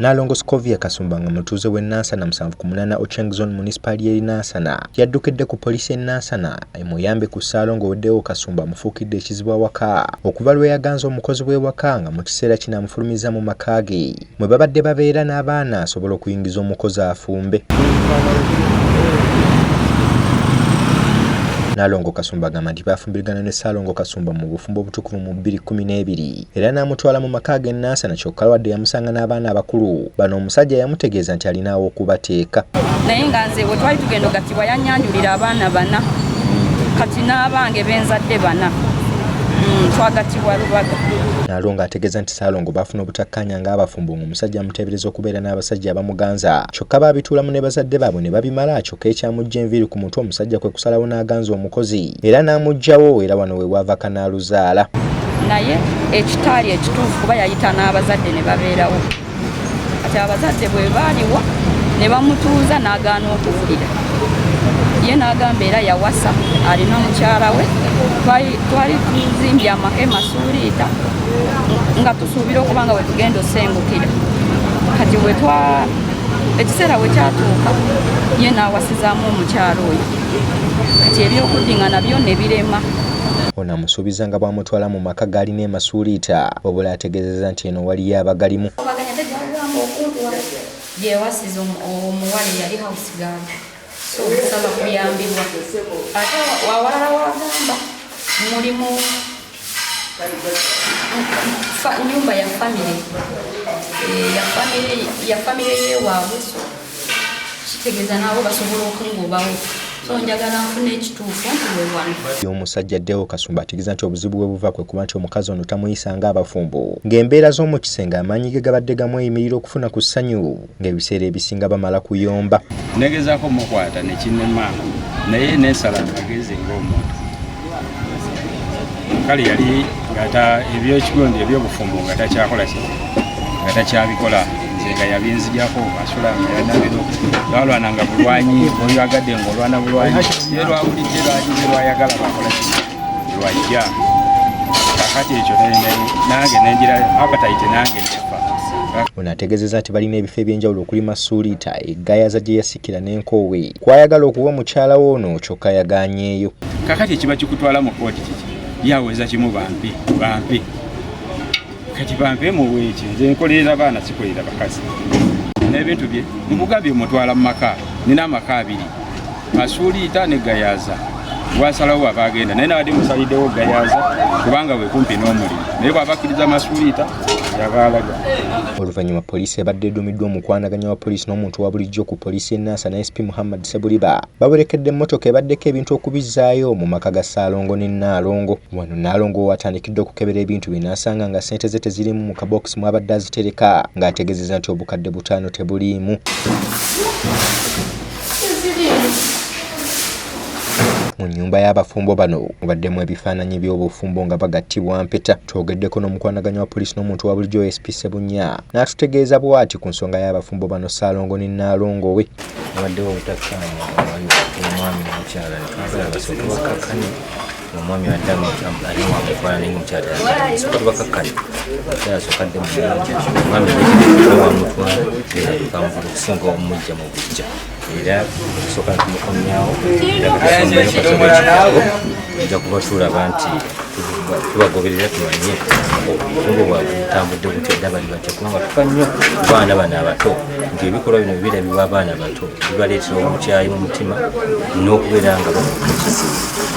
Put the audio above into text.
Nalongo Scovia Kasumba nga mutuuze w'e Nansana 7-8 Ocheng Zone Municipal y'e Nansana yaddukidde ku poliisi y'e Nansana emuyambe ku Ssaalongo weddewo Kasumba mufuukidde ekizibu awaka okuva lwe yaganza omukozi w'ewaka nga mu kiseera kino amufulumiza mu maka ge mwe babadde babeera n'abaana asobola okuyingiza omukozi afumbe. Nalongo Kasumba agamba nti bafumbirigana ne Ssaalongo Kasumba mu bufumbo obutukuvu mu 2012 era n'amutwala mu maka ge Nansana kyokka wadde yamusanga n'abaana abakulu bano omusajja yamutegeeza nti alinaawo okubateeka. Naye nga nze bwe twali tugenda ogatibwa yanyanjulira abaana bana kati n'abange benzadde bana twagatibwa Lubaga. Nalongo ategeeza nti Ssaalongo bafuna obutakkanya ng'abafumbo ng'omusajja amuteebereza okubeera n'abasajja abamuganza kyokka baabituulamu ne bazadde baabwe ne babimala kyokka ekyamujja enviiri ku mutwe omusajja kwe kusalawo n'aganza omukozi era n'amuggyawo era wano we wava kanaaluzaala. Naye ekitaali ekituufu kuba yayita n'abazadde ne babeerawo kati abazadde bwe baaliwa ne bamutuuza n'agaana okuwulira ye n'agamba era yawasa alina mukyala we twali tuzimbye amahema suuliita nga tusuubira okuba nga we tugenda osengukira kati ekiseera we kyatuuka ye n'awasizaamu omukyala oyo kati ebyokuddingana byo ne birema. Ono amusuubiza nga bw'amutwala mu maka g'alina emasuuliita wabula ategeezezza nti eno waliyo abagalimu. Yewasiza omuwala yali house girl so nsaba kuyambibwa ate wawalala wagamba mulimu nyumba ya famire yewaabwe kitegeeza nabo basobola okungobawo so njagala nfune ekituufu nti we wano. Omusajja Deo Kasumba ategeeza nti obuzibu bwe buva kwe kuba nti omukazi ono tamuyisa ng'abafumbo ng'embeera z'omu kisenge amaanyi ge gabadde gamweyimirira okufuna ku ssanyu ng'ebiseera ebisinga bamala kuyomba. Negezaako mukwata ne kinema naye neesala amagezi ng'omuntu kale yali ngata ebyokigondi ebyobufumbo nga takyakola nga takyabikola nze nga yabinzijako asula nga yanabiro lwalwananga bulwanyi olwagadde ng'olwana bulwanyi ye lwawulidde lwagize lwayagala bakola lwajja kakati ekyo nange nengira apatite nange nefa. Ono ategeezezza nti balina ebifo ebyenjawulo okuli masuuliita eggayaza gye yasikira n'enkoowe kwayagala okuba mukyala w'ono kyokka yagaanyeeyo. Kakati ekiba kikutwala mu kooti kiki yaweza kimu bampi kati bampe muweeki nze nkolerera abaana sikolera bakazi n'ebintu bye mukugambye mutwala mu maka nina amaka abiri masuuliita ne gayaza wasalawo abagenda naye nabadde musaliddewo gayaza kubanga we kumpi n'omulimu naye bw'abakkiriza masuuliita yabaalaga. Oluvannyuma poliisi ebadde edumiddwa omukwanaganya wa poliisi n'omuntu wa bulijjo ku poliisi y'e Nansana SP Muhammad Sebuliba bawerekedde emmotoka ebaddeko ebintu okubizzaayo mu maka ga Ssaalongo ne Nalongo. Wano Nalongo watandikidde okukebera ebintu bye n'asanga nga ssente ze tezirimu mu kabokisi mw'abadde azitereka ng'ategeezezza nti obukadde 5 tebuliimu. Mu nnyumba y'abafumbo bano mubaddemu ebifaananyi by'obufumbo nga bagattibwa mpeta. Twogeddeko n'omukwanaganya wa poliisi n'omuntu wa bulijjo SP Sebunya n'atutegeeza bw'ati ku nsonga y'abafumbo bano Ssaalongo ne Nalongo we. Abaddewo obutakkaanya omwami n'omukyala nekabala basooka bakakkanya omwami addamu alimutwala naye omukyala sooka tubakakkanya omukyala sookadde mu omwami wamutwala era tukamuvula okusinga omujja mu bujja era sooka tumukomyawo ejja kubasuulaba nti tubagoberera tumanye obufumbo bwabwe butambudde butya dda bali batya kubanga tufa nnyo ku baana bano abato ng'ebikolwa bino birabibwa abaana bato bibaleetera obukyayi mu mutima n'okubeera nga bamukizibu.